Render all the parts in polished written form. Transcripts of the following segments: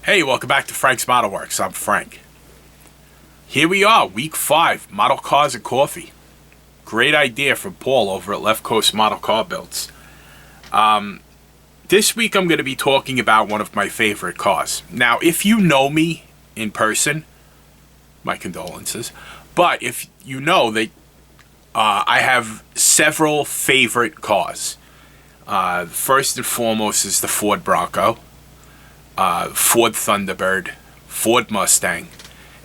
Hey, welcome back to Frank's Model Works. I'm Frank. Here we are, week 5, model cars and coffee. Great idea from Paul over at Left Coast Model Car Builds. This week I'm going to be talking about one of my favorite cars. Now, if you know me in person, my condolences. But if you know that I have several favorite cars. First and foremost is the Ford Bronco. Ford Thunderbird, Ford Mustang,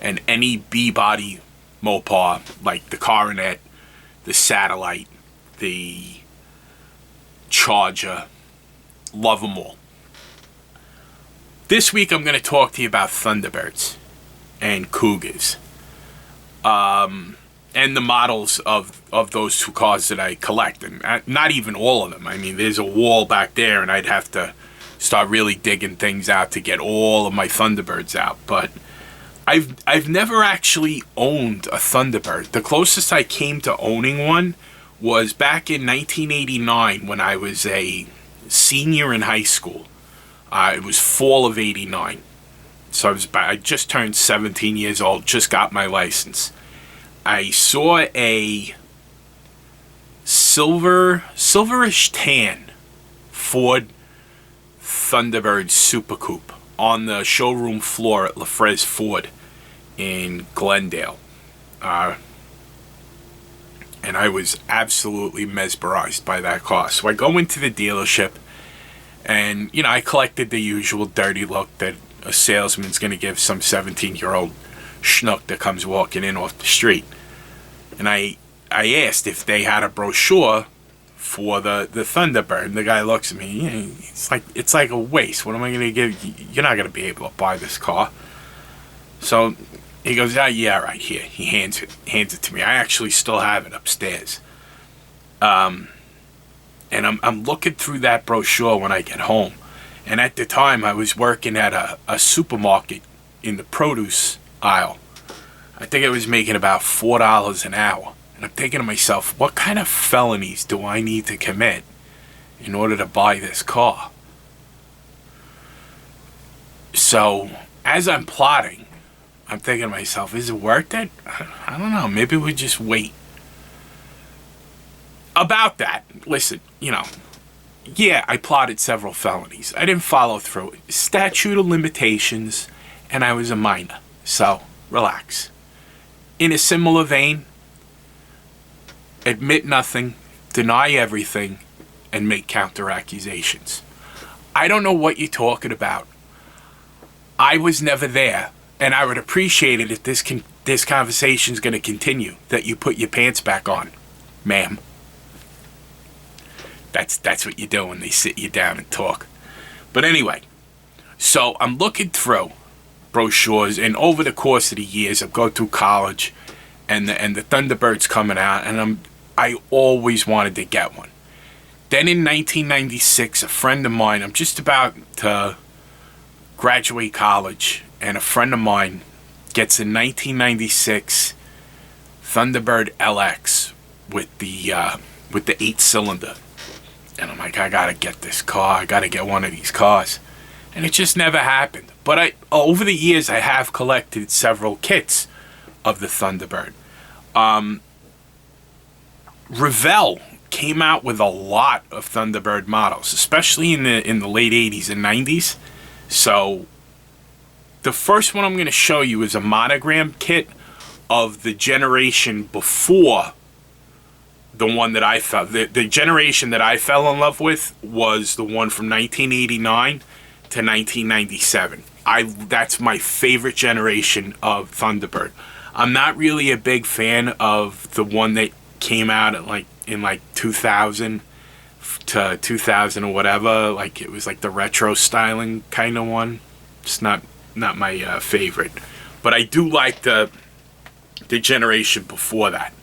and any B-body Mopar like the Coronet, the Satellite, the Charger. Love them all. This week I'm going to talk to you about Thunderbirds and Cougars. And the models of those two cars that I collect. And not even all of them. I mean, there's a wall back there and I'd have to start really digging things out to get all of my Thunderbirds out. But I've never actually owned a Thunderbird. The closest I came to owning one was back in 1989 when I was a senior in high school. It was fall of '89. So I just turned 17 years old, just got my license. I saw a silverish tan Ford Thunderbird Super Coupe on the showroom floor at LaFrez Ford in Glendale. And I was absolutely mesmerized by that car. So I go into the dealership and, I collected the usual dirty look that a salesman's going to give some 17-year-old schnook that comes walking in off the street. And I asked if they had a brochure for the Thunderbird, and the guy looks at me. It's like a waste. What am I going to give you? You're not going to be able to buy this car. So he goes, yeah, right here. He hands it to me. I actually still have it upstairs. And I'm looking through that brochure when I get home. And at the time, I was working at a supermarket in the produce aisle. I think I was making about $4 an hour. And I'm thinking to myself, what kind of felonies do I need to commit in order to buy this car? So, as I'm plotting, I'm thinking to myself, is it worth it? I don't know. Maybe we just wait. About that, listen, yeah, I plotted several felonies. I didn't follow through. Statute of limitations, and I was a minor. So, relax. In a similar vein, admit nothing, deny everything, and make counter accusations. I don't know what you're talking about. I was never there, and I would appreciate it if this conversation's going to continue, that you put your pants back on, ma'am. That's what you do when they sit you down and talk. But anyway, so I'm looking through brochures, and over the course of the years, I've gone through college, and the Thunderbird's coming out, and I always wanted to get one. Then in 1996, a friend of mine, I'm just about to graduate college, and a friend of mine gets a 1996 Thunderbird LX with the 8-cylinder. And I'm like, I gotta get this car. I gotta get one of these cars. And it just never happened. But over the years, I have collected several kits of the Thunderbird. Revell came out with a lot of Thunderbird models, especially in the late 80s and 90s. So the first one I'm going to show you is a monogram kit of the generation before the one that I fell. The generation that I fell in love with was the one from 1989 to 1997. That's my favorite generation of Thunderbird. I'm not really a big fan of the one that came out at in 2000 to 2000 or whatever. Like it was like the retro styling kind of one. It's not my favorite, but I do like the generation before that.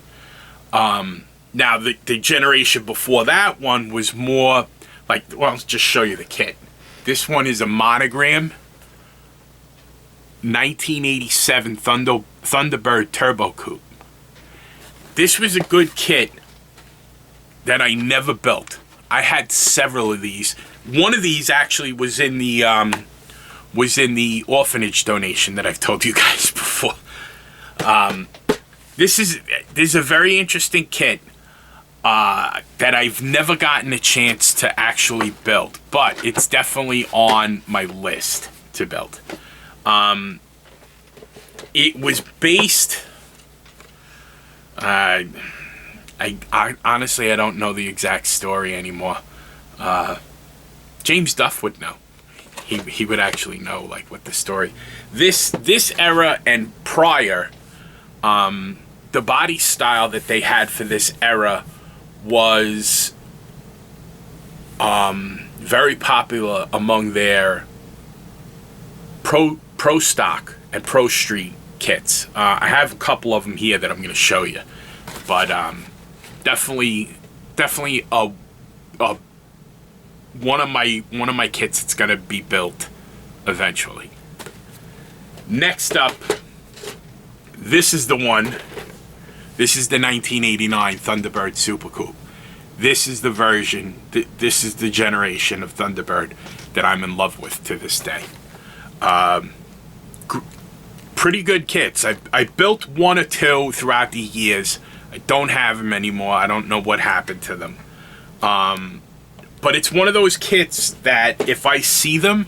Now the generation before that one was more like, well, I'll just show you the kit. This one is a monogram 1987 Thunderbird Turbo Coupe. This was a good kit that I never built. I had several of these. One of these actually was in the was in the orphanage donation that I've told you guys before. This is a very interesting kit that I've never gotten a chance to actually build, but it's definitely on my list to build. It was based... I honestly, I don't know the exact story anymore. James Duff would know. He would actually know, like, what the story. This era and prior, the body style that they had for this era was very popular among their pro stock and pro street kits. I have a couple of them here that I'm going to show you, but definitely one of my kits that's going to be built eventually. Next up, this is the one. This is the 1989 Thunderbird Super Coupe. This is the version, this is the generation of Thunderbird that I'm in love with to this day. Pretty good kits. I built one or two throughout the years. I don't have them anymore. I don't know what happened to them. But it's one of those kits that if I see them,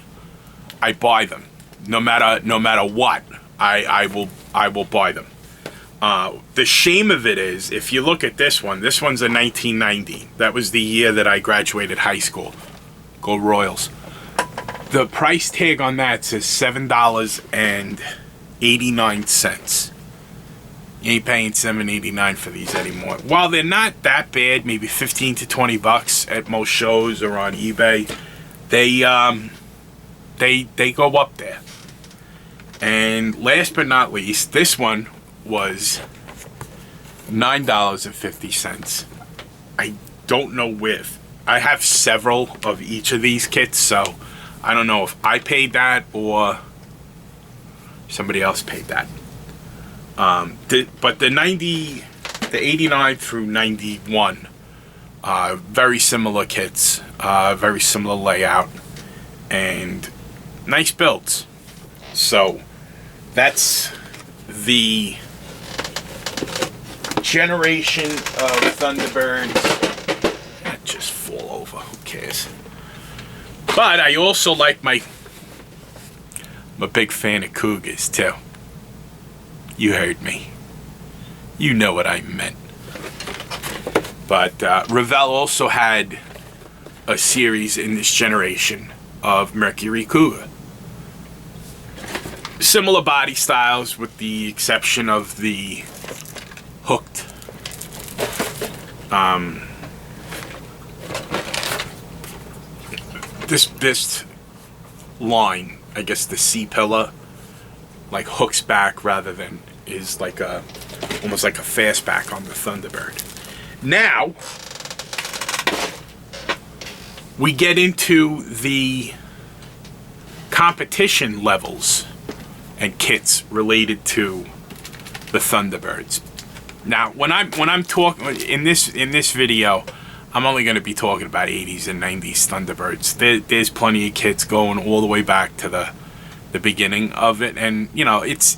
I buy them. No matter what, I will buy them. The shame of it is, if you look at this one's a 1990. That was the year that I graduated high school. Go Royals. The price tag on that says $7.89. You ain't paying $7.89 for these anymore. While they're not that bad, maybe 15 to 20 bucks at most shows or on eBay, they go up there. And last but not least, this one was $9.50. I don't know with. I have several of each of these kits, so I don't know if I paid that or somebody else paid that. But the 89 through 91, very similar kits, very similar layout, and nice builds. So that's the generation of Thunderbirds. Just fall over, who cares? But I also like I'm a big fan of Cougars too. You heard me. You know what I meant. But Revell also had a series in this generation of Mercury Cougar. Similar body styles with the exception of the hooked. This line, I guess the C-pillar, like hooks back rather than is like almost like a fastback on the Thunderbird. Now we get into the competition levels and kits related to the Thunderbirds. Now, when I'm talking in this video, I'm only going to be talking about 80s and 90s Thunderbirds. There's plenty of kits going all the way back to the beginning of it, and you know, it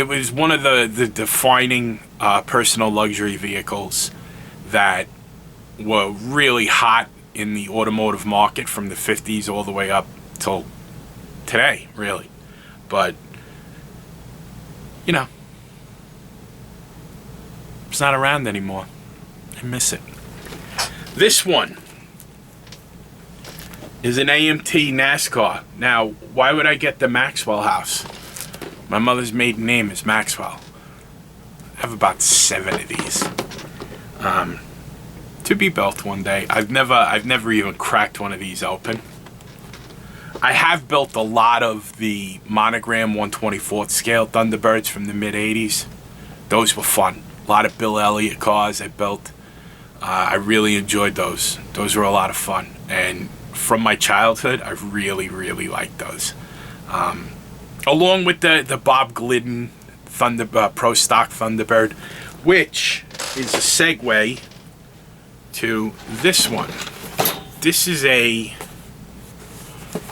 was one of the defining personal luxury vehicles that were really hot in the automotive market from the 50s all the way up till today, really. But you know, it's not around anymore. I miss it. This one is an AMT NASCAR. Now, why would I get the Maxwell house? My mother's maiden name is Maxwell. I have about 7 of these. To be built one day. I've never even cracked one of these open. I have built a lot of the monogram 1/24th scale Thunderbirds from the mid 80s. Those were fun. A lot of Bill Elliott cars I built. I really enjoyed those. Those were a lot of fun. And from my childhood, I really, really liked those. Along with the Bob Glidden Pro Stock Thunderbird, which is a segue to this one. This is a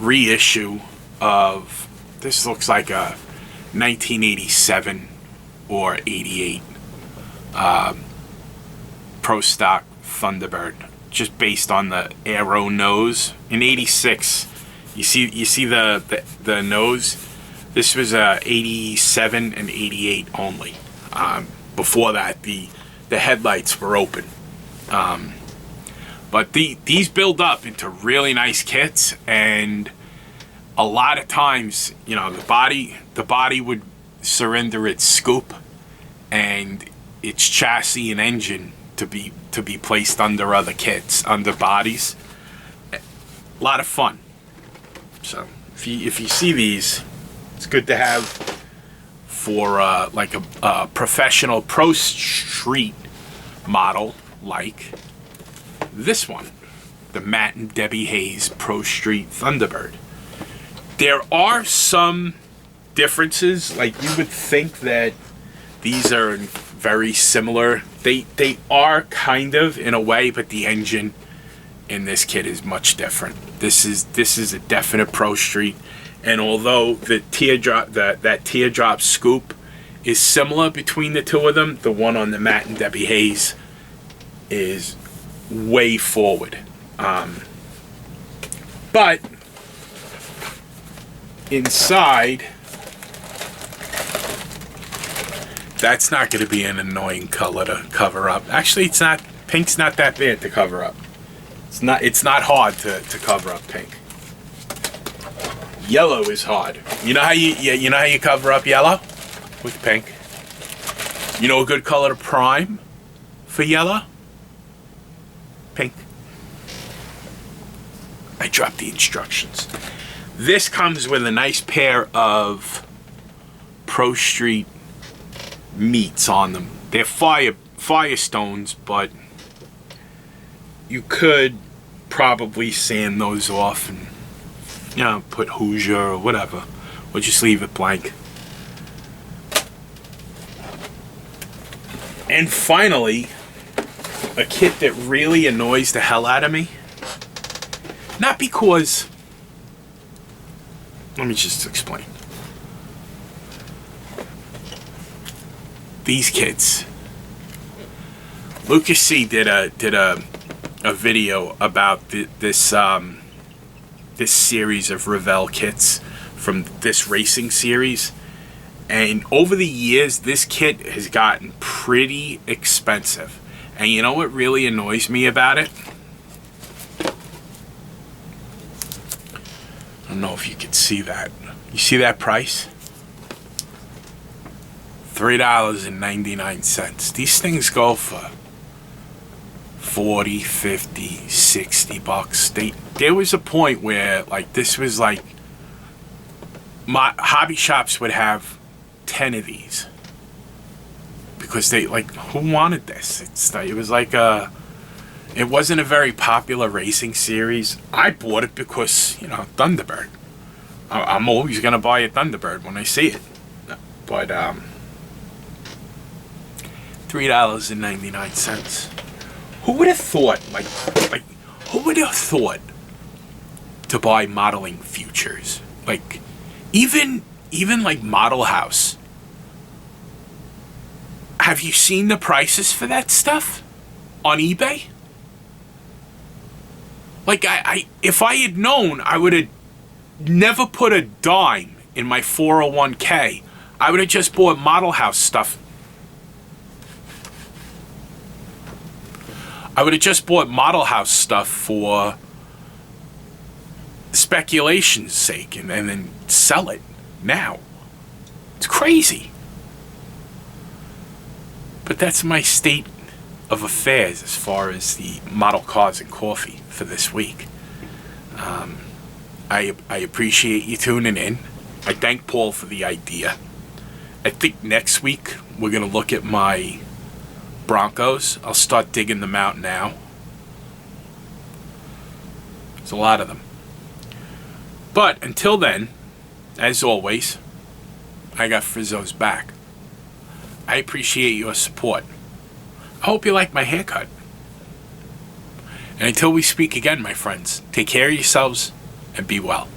reissue of, this looks like a 1987 or 88 Pro Stock Thunderbird, just based on the arrow nose. In 86, you see the nose. This was 87 and 88 only. Before that, the headlights were open. But these build up into really nice kits, and a lot of times, you know, the body would surrender its scoop and its chassis and engine to be placed under other kits, under bodies. A lot of fun. So if you see these, it's good to have for like a professional pro street model like this one, the Matt and Debbie Hayes Pro Street Thunderbird. There are some differences. Like, you would think that these are very similar. They are kind of, in a way, but the engine in this kit is much different. This is a definite Pro Street, and although the teardrop that teardrop scoop is similar between the two of them, the one on the Matt and Debbie Hayes is way forward. But inside, that's not going to be an annoying color to cover up. Actually, it's not. Pink's not that bad to cover up. It's not hard to cover up pink. Yellow is hard. You know how you cover up yellow with pink? You know a good color to prime for yellow? Pink. I dropped the instructions. This comes with a nice pair of Pro Street meats on them. They're Firestones, but you could probably sand those off and, you know, put Hoosier or whatever, or just leave it blank. And finally, a kit that really annoys the hell out of me. Not because, let me just explain. These kits. Lucas C did a video about this series of Revell kits from this racing series, and over the years this kit has gotten pretty expensive. And you know what really annoys me about it? I don't know if you could see that. You see that price? $3.99. These things go for 40, 50, 60 bucks. There was a point where, like, this was like, my hobby shops would have 10 of these because they, like, who wanted this? It was like it wasn't a very popular racing series. I bought it because, you know, Thunderbird. I'm always gonna buy a Thunderbird when I see it. But $3.99. Who would have thought, like who would have thought to buy modeling futures? Like, even like Model House. Have you seen the prices for that stuff on eBay? Like, if I had known, I would have never put a dime in my 401k. I would have just bought Model House stuff. I would have just bought Model House stuff for speculation's sake and then sell it now. It's crazy. But that's my state of affairs as far as the model cars and coffee for this week. I appreciate you tuning in. I thank Paul for the idea. I think next week we're going to look at my Broncos. I'll start digging them out now. There's a lot of them. But until then, as always, I got Frizzo's back. I appreciate your support. I hope you like my haircut. And until we speak again, my friends, take care of yourselves and be well.